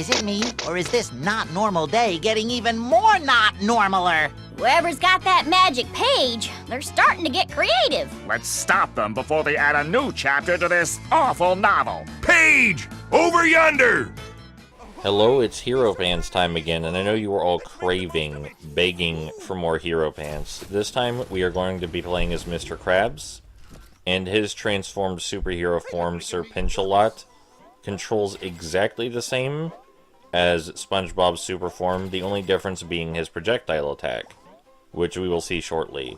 Is it me, or is this not normal day getting even more not normaler? Whoever's got that magic page, they're starting to get creative. Let's stop them before they add a new chapter to this awful novel. Page! Over yonder! Hello, it's Hero Pants time again, and I know you are all craving, begging for more Hero Pants. This time, we are going to be playing as Mr. Krabs, and his transformed superhero form, Sir Pinch-a-Lot, controls exactly the same as SpongeBob's super form, the only difference being his projectile attack, which we will see shortly.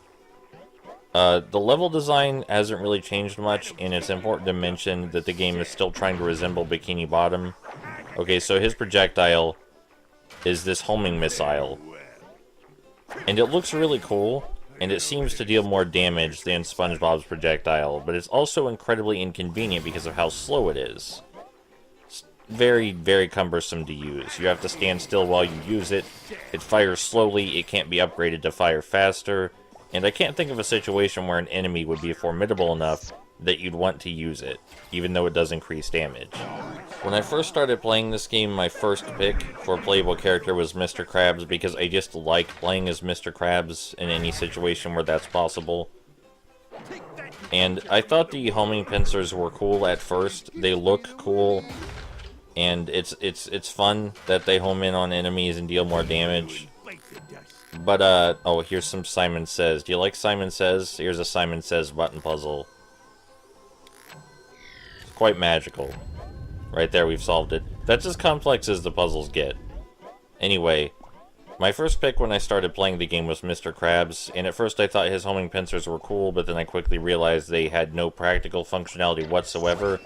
The level design hasn't really changed much, and it's important to mention that the game is still trying to resemble Bikini Bottom. Okay, so his projectile is this homing missile, and it looks really cool, and it seems to deal more damage than SpongeBob's projectile, but it's also incredibly inconvenient because of how slow it is. It's very, very cumbersome to use. You have to stand still while you use it. It fires slowly, it can't be upgraded to fire faster, and I can't think of a situation where an enemy would be formidable enough that you'd want to use it, even though it does increase damage. When I first started playing this game, my first pick for a playable character was Mr. Krabs, because I just like playing as Mr. Krabs in any situation where that's possible. And I thought the homing pincers were cool at first. They look cool, and it's fun that they home in on enemies and deal more damage. But, oh, here's some Simon Says. Do you like Simon Says? Here's a Simon Says button puzzle. It's quite magical. Right there, we've solved it. That's as complex as the puzzles get. Anyway, my first pick when I started playing the game was Mr. Krabs, and at first I thought his homing pincers were cool, but then I quickly realized they had no practical functionality whatsoever,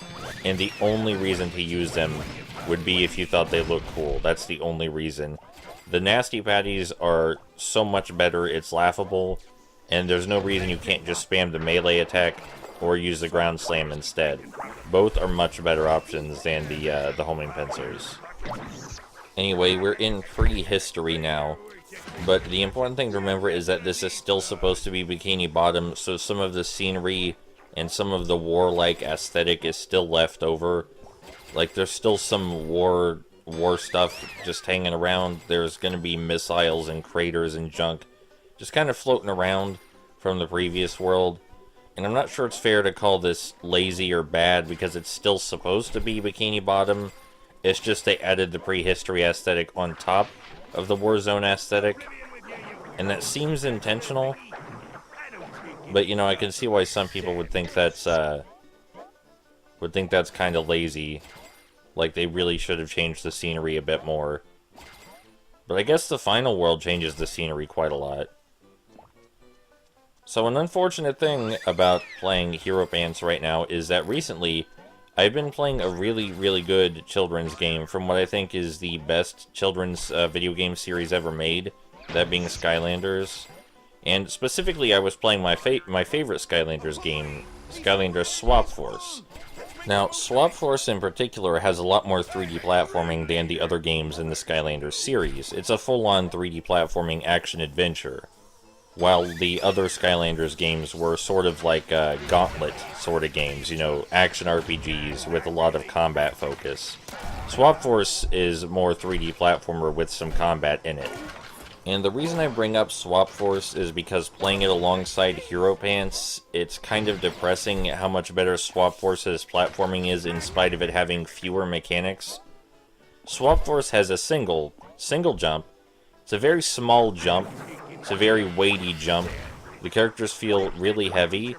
and the only reason to use them would be if you thought they looked cool. That's the only reason. The nasty patties are so much better, it's laughable, and there's no reason you can't just spam the melee attack or use the ground slam instead. Both are much better options than the homing pincers. Anyway, we're in prehistory now, but the important thing to remember is that this is still supposed to be Bikini Bottom, so some of the scenery and some of the warlike aesthetic is still left over. Like, there's still some war stuff just hanging around. There's gonna be missiles and craters and junk just kind of floating around from the previous world. And I'm not sure it's fair to call this lazy or bad, because it's still supposed to be Bikini Bottom. It's just they added the prehistory aesthetic on top of the Warzone aesthetic. And that seems intentional. But, you know, I can see why some people would think that's kind of lazy. Like, they really should have changed the scenery a bit more. But I guess the final world changes the scenery quite a lot. So an unfortunate thing about playing Hero Pants right now is that recently I've been playing a really, really good children's game from what I think is the best children's video game series ever made, that being Skylanders. And specifically I was playing my favorite Skylanders game, Skylanders Swap Force. Now, Swap Force in particular has a lot more 3D platforming than the other games in the Skylanders series. It's a full-on 3D platforming action-adventure, while the other Skylanders games were sort of like Gauntlet sort of games, you know, action RPGs with a lot of combat focus. Swap Force is more 3D platformer with some combat in it. And the reason I bring up Swap Force is because playing it alongside Hero Pants, it's kind of depressing how much better Swap Force's platforming is in spite of it having fewer mechanics. Swap Force has a single jump. It's a very small jump. It's a very weighty jump. The characters feel really heavy,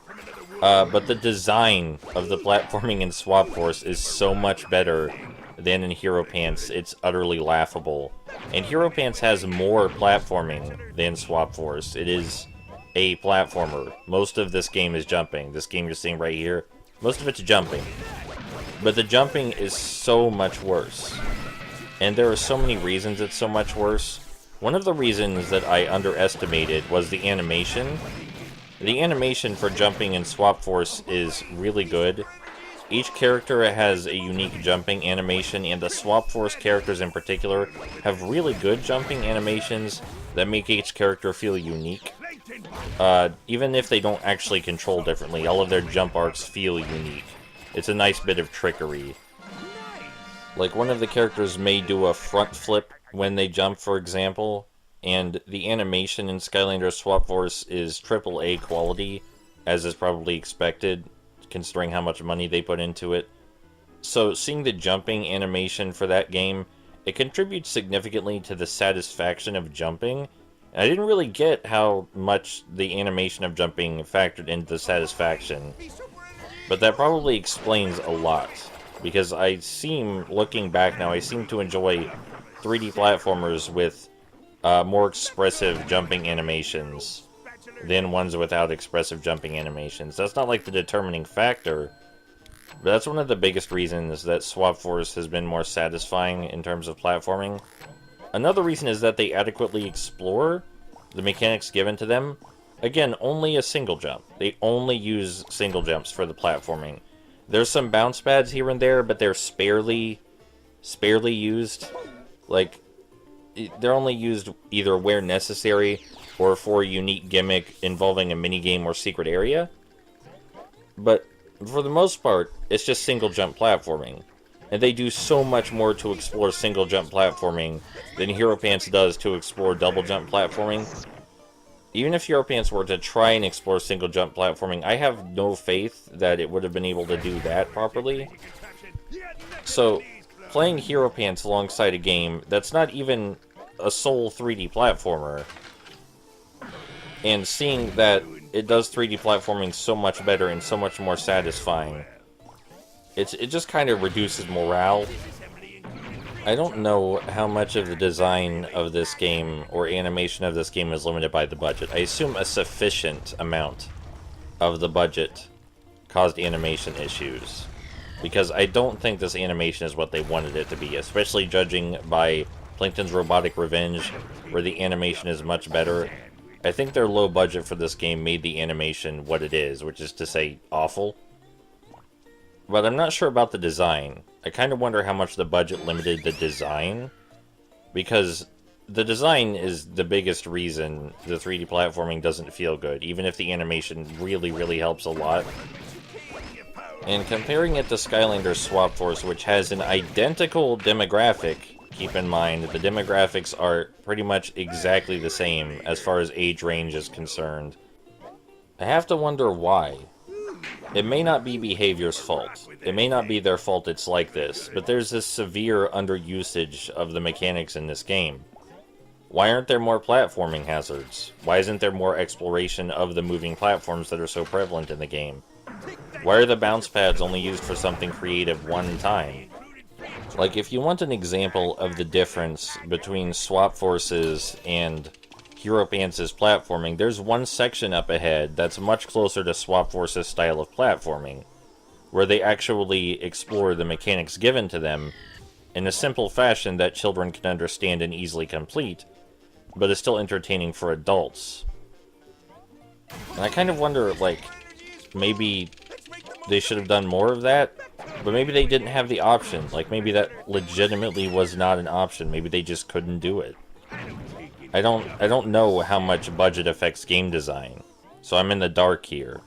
but the design of the platforming in Swap Force is so much better than in Hero Pants. It's utterly laughable. And Hero Pants has more platforming than Swap Force. It is a platformer. Most of this game is jumping. This game you're seeing right here, most of it's jumping. But the jumping is so much worse. And there are so many reasons it's so much worse. One of the reasons that I underestimated was the animation. The animation for jumping in Swap Force is really good. Each character has a unique jumping animation, and the Swap Force characters in particular have really good jumping animations that make each character feel unique. Even if they don't actually control differently, all of their jump arcs feel unique. It's a nice bit of trickery. Like, one of the characters may do a front flip when they jump, for example, and the animation in Skylanders Swap Force is AAA quality, as is probably expected, considering how much money they put into it. So, seeing the jumping animation for that game, it contributes significantly to the satisfaction of jumping. And I didn't really get how much the animation of jumping factored into the satisfaction, but that probably explains a lot. Because looking back now, I seem to enjoy 3D platformers with more expressive jumping animations than ones without expressive jumping animations. That's not like the determining factor, but that's one of the biggest reasons that Swap Force has been more satisfying in terms of platforming. Another reason is that they adequately explore the mechanics given to them. Again, only a single jump. They only use single jumps for the platforming. There's some bounce pads here and there, but they're sparely used. Like, they're only used either where necessary or for a unique gimmick involving a minigame or secret area. But for the most part, it's just single jump platforming. And they do so much more to explore single jump platforming than Hero Pants does to explore double jump platforming. Even if Hero Pants were to try and explore single jump platforming, I have no faith that it would have been able to do that properly. So, playing Hero Pants alongside a game that's not even a sole 3D platformer, and seeing that it does 3D platforming so much better and so much more satisfying, it just kind of reduces morale. I don't know how much of the design of this game or animation of this game is limited by the budget. I assume a sufficient amount of the budget caused animation issues, because I don't think this animation is what they wanted it to be, especially judging by Plankton's Robotic Revenge, where the animation is much better. I think their low budget for this game made the animation what it is, which is to say, awful. But I'm not sure about the design. I kind of wonder how much the budget limited the design, because the design is the biggest reason the 3D platforming doesn't feel good, even if the animation really, really helps a lot. And comparing it to Skylanders Swap Force, which has an identical demographic, keep in mind the demographics are pretty much exactly the same as far as age range is concerned. I have to wonder why. It may not be Behaviour's fault. It may not be their fault it's like this, but there's this severe underusage of the mechanics in this game. Why aren't there more platforming hazards? Why isn't there more exploration of the moving platforms that are so prevalent in the game? Why are the bounce pads only used for something creative one time? Like, if you want an example of the difference between Swap Forces and Hero Pants' platforming, there's one section up ahead that's much closer to Swap Force's style of platforming, where they actually explore the mechanics given to them in a simple fashion that children can understand and easily complete, but is still entertaining for adults. And I kind of wonder, like, maybe they should have done more of that, but maybe they didn't have the option. Like, maybe that legitimately was not an option. Maybe they just couldn't do it. I don't know how much budget affects game design, so I'm in the dark here.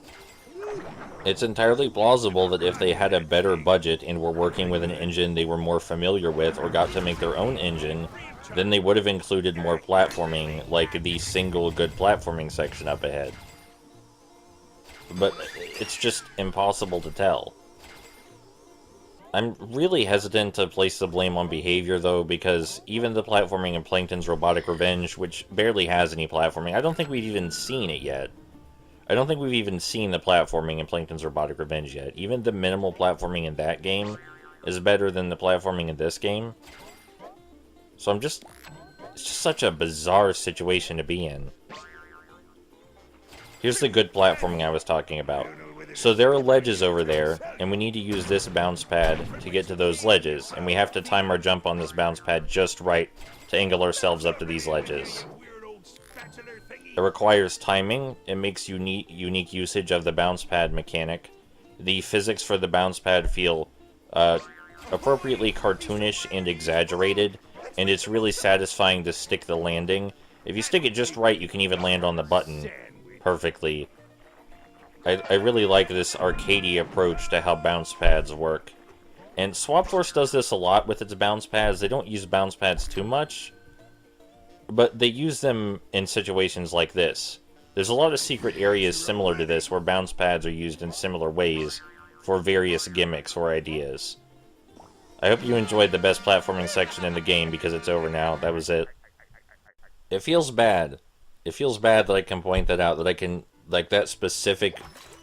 It's entirely plausible that if they had a better budget and were working with an engine they were more familiar with, or got to make their own engine, then they would have included more platforming, like the single good platforming section up ahead. But it's just impossible to tell. I'm really hesitant to place the blame on Behaviour, though, because even the platforming in Plankton's Robotic Revenge, which barely has any platforming, I don't think we've even seen it yet. I don't think we've even seen the platforming in Plankton's Robotic Revenge yet. Even the minimal platforming in that game is better than the platforming in this game. So it's just such a bizarre situation to be in. Here's the good platforming I was talking about. So there are ledges over there, and we need to use this bounce pad to get to those ledges, and we have to time our jump on this bounce pad just right to angle ourselves up to these ledges. It requires timing. It makes unique usage of the bounce pad mechanic. The physics for the bounce pad feel appropriately cartoonish and exaggerated, and it's really satisfying to stick the landing. If you stick it just right, you can even land on the button perfectly. I really like this arcadey approach to how bounce pads work. And Swap Force does this a lot with its bounce pads. They don't use bounce pads too much, but they use them in situations like this. There's a lot of secret areas similar to this where bounce pads are used in similar ways for various gimmicks or ideas. I hope you enjoyed the best platforming section in the game because it's over now. That was it. It feels bad. It feels bad that I can point that out, that I can, like that specific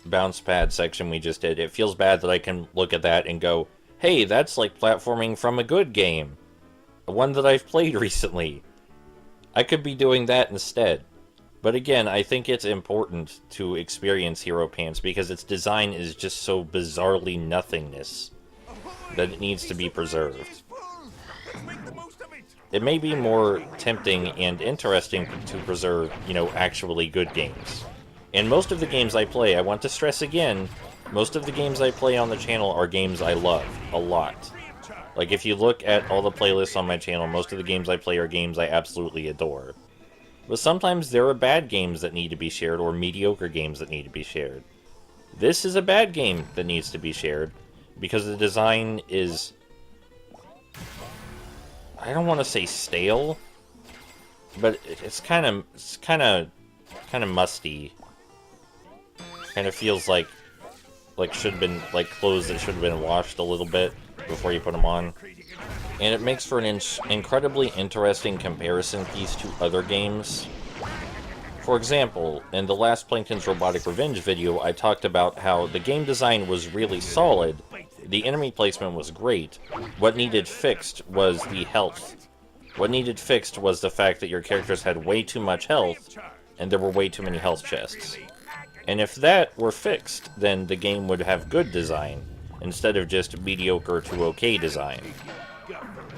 bounce pad section we just did, it feels bad that I can look at that and go, hey, that's like platforming from a good game. One that I've played recently. I could be doing that instead. But again, I think it's important to experience Hero Pants because its design is just so bizarrely nothingness that it needs to be preserved. It may be more tempting and interesting to preserve, you know, actually good games. And most of the games I play, I want to stress again, most of the games I play on the channel are games I love a lot. Like, if you look at all the playlists on my channel, most of the games I play are games I absolutely adore. But sometimes there are bad games that need to be shared, or mediocre games that need to be shared. This is a bad game that needs to be shared, because the design is... I don't want to say stale, but it's kind of musty. Kind of feels like should have been, like, clothes that should have been washed a little bit before you put them on. And it makes for an incredibly interesting comparison piece to other games. For example, in the last Plankton's Robotic Revenge video, I talked about how the game design was really solid, the enemy placement was great, what needed fixed was the health. What needed fixed was the fact that your characters had way too much health, and there were way too many health chests. And if that were fixed, then the game would have good design, instead of just mediocre to okay design.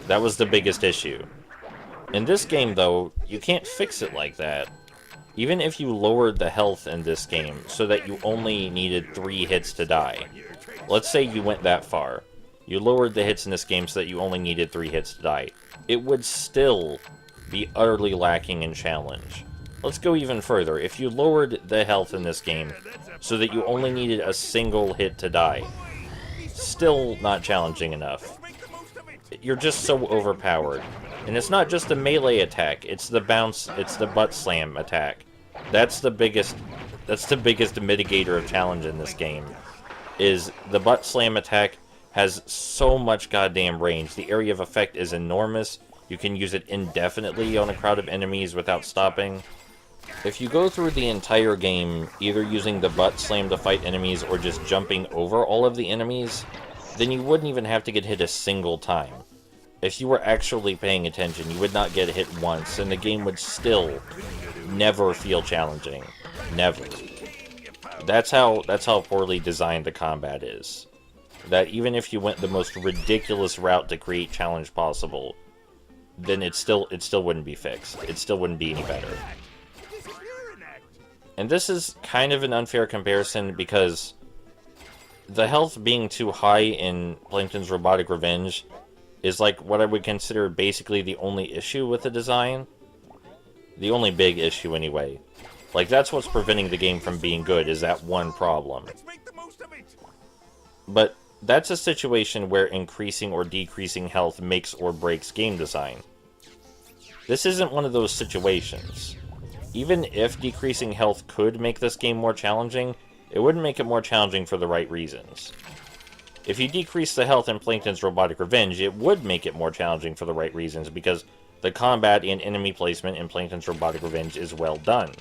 That was the biggest issue. In this game, though, you can't fix it like that. Even if you lowered the health in this game so that you only needed 3 hits to die. Let's say you went that far. You lowered the hits in this game so that you only needed 3 hits to die. It would still be utterly lacking in challenge. Let's go even further. If you lowered the health in this game so that you only needed a single hit to die, still not challenging enough. You're just so overpowered. And it's not just the melee attack, it's the bounce, it's the butt slam attack. That's the biggest mitigator of challenge in this game. Is the butt slam attack has so much goddamn range. The area of effect is enormous. You can use it indefinitely on a crowd of enemies without stopping. If you go through the entire game either using the butt slam to fight enemies or just jumping over all of the enemies, then you wouldn't even have to get hit a single time. If you were actually paying attention, you would not get hit once, and the game would still never feel challenging. Never. That's how poorly designed the combat is. That even if you went the most ridiculous route to create challenge possible, then it still wouldn't be fixed. It still wouldn't be any better. And this is kind of an unfair comparison because the health being too high in Plankton's Robotic Revenge is like what I would consider basically the only issue with the design. The only big issue anyway. Like, that's what's preventing the game from being good, is that one problem. But that's a situation where increasing or decreasing health makes or breaks game design. This isn't one of those situations. Even if decreasing health could make this game more challenging, it wouldn't make it more challenging for the right reasons. If you decrease the health in Plankton's Robotic Revenge, it would make it more challenging for the right reasons, because the combat and enemy placement in Plankton's Robotic Revenge is well done.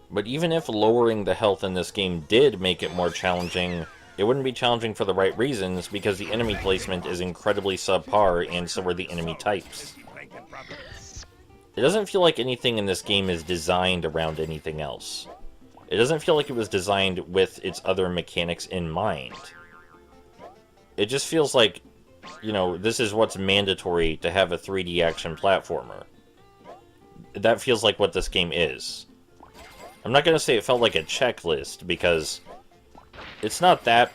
But even if lowering the health in this game did make it more challenging, it wouldn't be challenging for the right reasons, because the enemy placement is incredibly subpar, and so are the enemy types. It doesn't feel like anything in this game is designed around anything else. It doesn't feel like it was designed with its other mechanics in mind. It just feels like, you know, this is what's mandatory to have a 3D action platformer. That feels like what this game is. I'm not going to say it felt like a checklist, because it's not that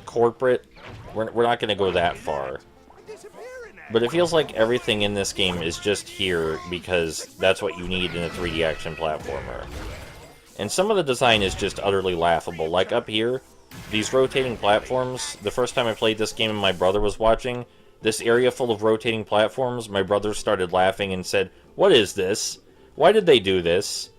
corporate. We're not going to go that far. But it feels like everything in this game is just here because that's what you need in a 3D action platformer. And some of the design is just utterly laughable. Like up here, these rotating platforms, the first time I played this game and my brother was watching, this area full of rotating platforms, my brother started laughing and said, "What is this? Why did they do this?"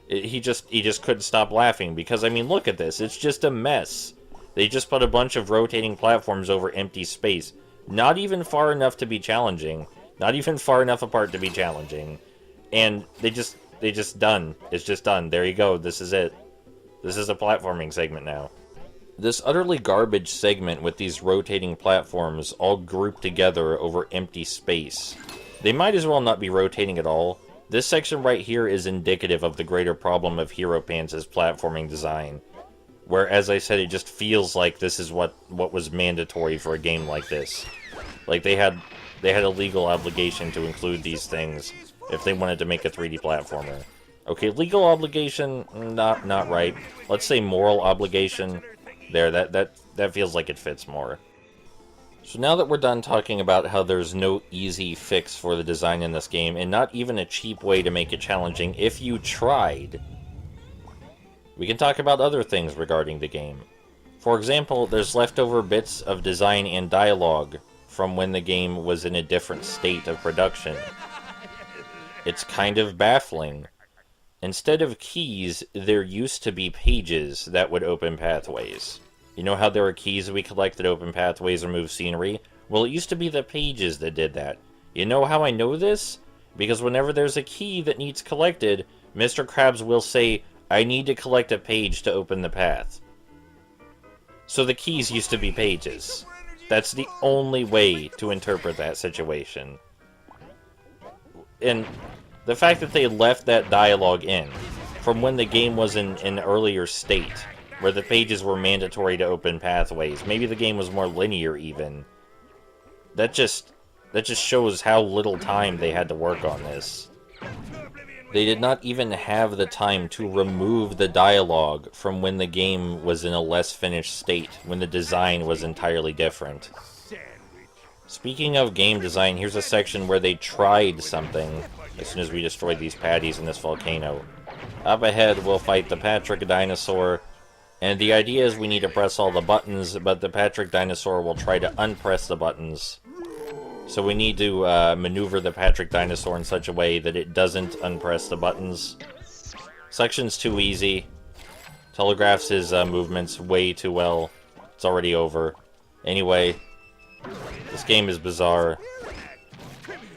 He just couldn't stop laughing because, I mean, look at this. It's just a mess. They just put a bunch of rotating platforms over empty space. Not even far enough to be challenging. Not even far enough apart to be challenging. And they just done. It's just done. There you go. This is it. This is a platforming segment now. This utterly garbage segment with these rotating platforms all grouped together over empty space. They might as well not be rotating at all. This section right here is indicative of the greater problem of Hero Pants' platforming design. Where, as I said, it just feels like this is what was mandatory for a game like this. Like, they had a legal obligation to include these things if they wanted to make a 3D platformer. Okay, legal obligation, not right. Let's say moral obligation. There, that feels like it fits more. So now that we're done talking about how there's no easy fix for the design in this game, and not even a cheap way to make it challenging if you tried, we can talk about other things regarding the game. For example, there's leftover bits of design and dialogue from when the game was in a different state of production. It's kind of baffling. Instead of keys, there used to be pages that would open pathways. You know how there are keys that we collect that open pathways or move scenery? Well, it used to be the pages that did that. You know how I know this? Because whenever there's a key that needs collected, Mr. Krabs will say, "I need to collect a page to open the path." So the keys used to be pages. That's the only way to interpret that situation. And the fact that they left that dialogue in, from when the game was in an earlier state, where the pages were mandatory to open pathways, maybe the game was more linear even, that just shows how little time they had to work on this. They did not even have the time to remove the dialogue from when the game was in a less finished state, when the design was entirely different. Speaking of game design, here's a section where they tried something as soon as we destroyed these patties in this volcano. Up ahead, we'll fight the Patrick dinosaur, and the idea is we need to press all the buttons, but the Patrick dinosaur will try to unpress the buttons. So we need to maneuver the Patrick dinosaur in such a way that it doesn't unpress the buttons. Section's too easy. Telegraphs his movements way too well. It's already over. Anyway, this game is bizarre.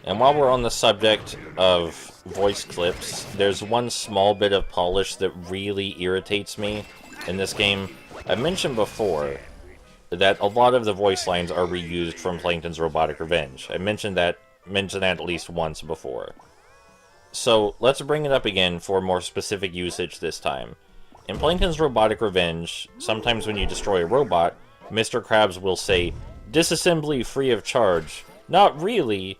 And while we're on the subject of voice clips, there's one small bit of polish that really irritates me in this game. I mentioned before that a lot of the voice lines are reused from Plankton's Robotic Revenge. I mentioned that at least once before. So let's bring it up again for more specific usage this time. In Plankton's Robotic Revenge, sometimes when you destroy a robot, Mr. Krabs will say, "Disassembly free of charge." Not really.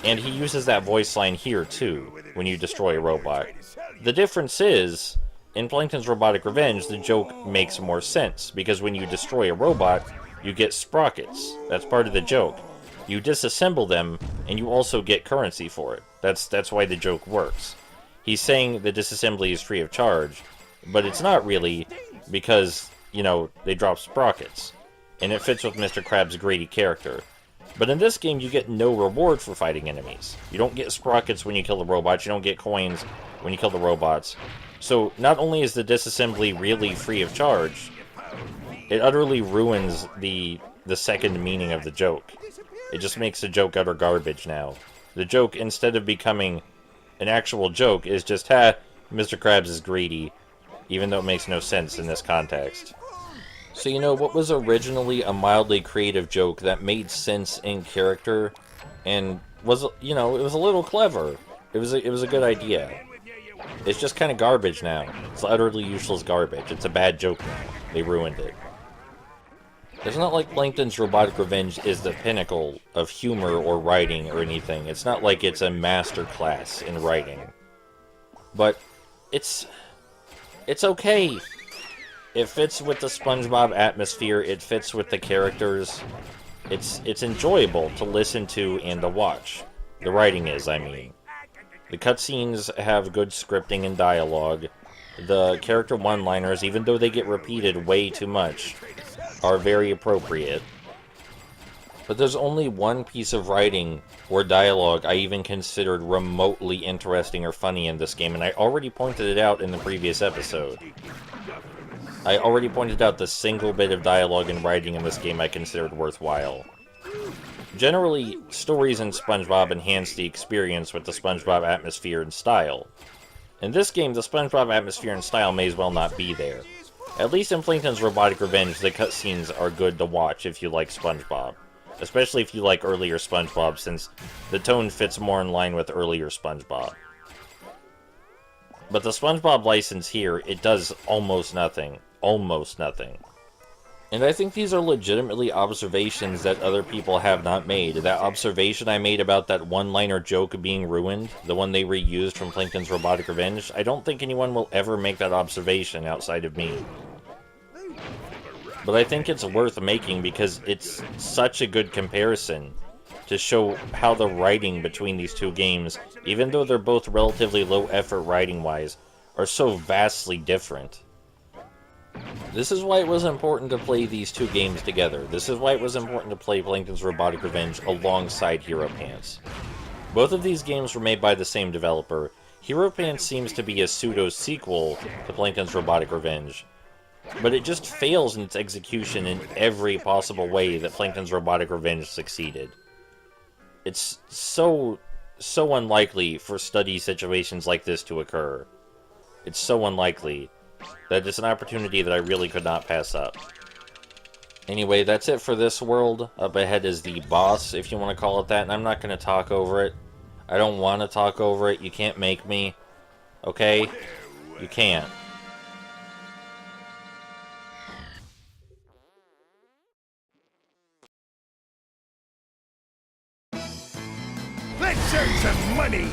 And he uses that voice line here too, when you destroy a robot. The difference is, in Plankton's Robotic Revenge, the joke makes more sense, because when you destroy a robot, you get sprockets. That's part of the joke. You disassemble them, and you also get currency for it. That's why the joke works. He's saying the disassembly is free of charge, but it's not really, because, you know, they drop sprockets. And it fits with Mr. Krabs' greedy character. But in this game, you get no reward for fighting enemies. You don't get sprockets when you kill the robots, you don't get coins when you kill the robots. So, not only is the disassembly really free of charge, it utterly ruins the second meaning of the joke. It just makes the joke utter garbage now. The joke, instead of becoming an actual joke, is just, ha, Mr. Krabs is greedy, even though it makes no sense in this context. So, you know, what was originally a mildly creative joke that made sense in character, and was, you know, it was a little clever. It was a good idea. It's just kind of garbage now. It's utterly useless garbage. It's a bad joke now. They ruined it. It's not like Plankton's Robotic Revenge is the pinnacle of humor or writing or anything. It's not like it's a master class in writing. But it's okay. It fits with the SpongeBob atmosphere. It fits with the characters. It's enjoyable to listen to and to watch. The writing is, I mean. The cutscenes have good scripting and dialogue. The character one-liners, even though they get repeated way too much, are very appropriate. But there's only one piece of writing or dialogue I even considered remotely interesting or funny in this game, and I already pointed it out in the previous episode. I already pointed out the single bit of dialogue and writing in this game I considered worthwhile. Generally, stories in SpongeBob enhance the experience with the SpongeBob atmosphere and style. In this game, the SpongeBob atmosphere and style may as well not be there. At least in Plankton's Robotic Revenge, the cutscenes are good to watch if you like SpongeBob. Especially if you like earlier SpongeBob, since the tone fits more in line with earlier SpongeBob. But the SpongeBob license here, it does almost nothing. Almost nothing. And I think these are legitimately observations that other people have not made. That observation I made about that one-liner joke being ruined, the one they reused from Plankton's Robotic Revenge, I don't think anyone will ever make that observation outside of me. But I think it's worth making because it's such a good comparison to show how the writing between these two games, even though they're both relatively low-effort writing-wise, are so vastly different. This is why it was important to play these two games together. This is why it was important to play Plankton's Robotic Revenge alongside Hero Pants. Both of these games were made by the same developer. Hero Pants seems to be a pseudo-sequel to Plankton's Robotic Revenge, but it just fails in its execution in every possible way that Plankton's Robotic Revenge succeeded. It's so unlikely for study situations like this to occur. It's so unlikely that it's an opportunity that I really could not pass up. Anyway, that's it for this world. Up ahead is the boss, if you want to call it that, and I'm not going to talk over it. I don't want to talk over it. You can't make me. Okay? You can't. Let's earn some money!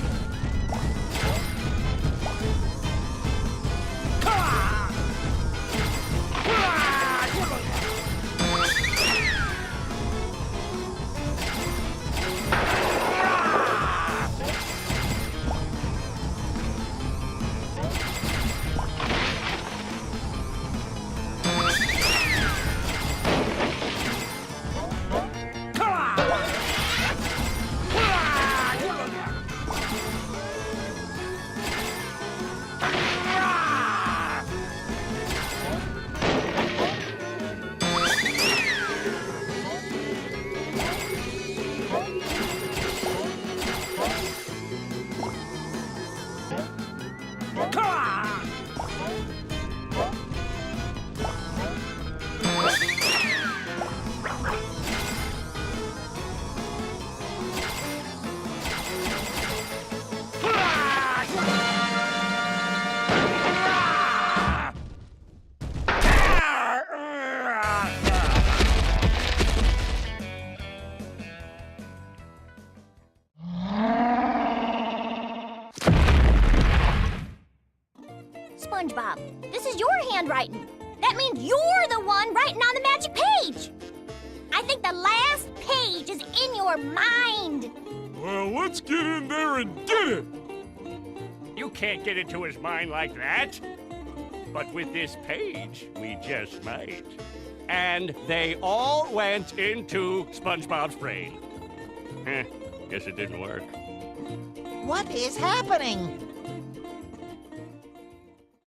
SpongeBob, this is your handwriting. That means you're the one writing on the magic page. I think the last page is in your mind. Well, let's get in there and get it! You can't get into his mind like that. But with this page, we just might. And they all went into SpongeBob's brain. Guess it didn't work. What is happening?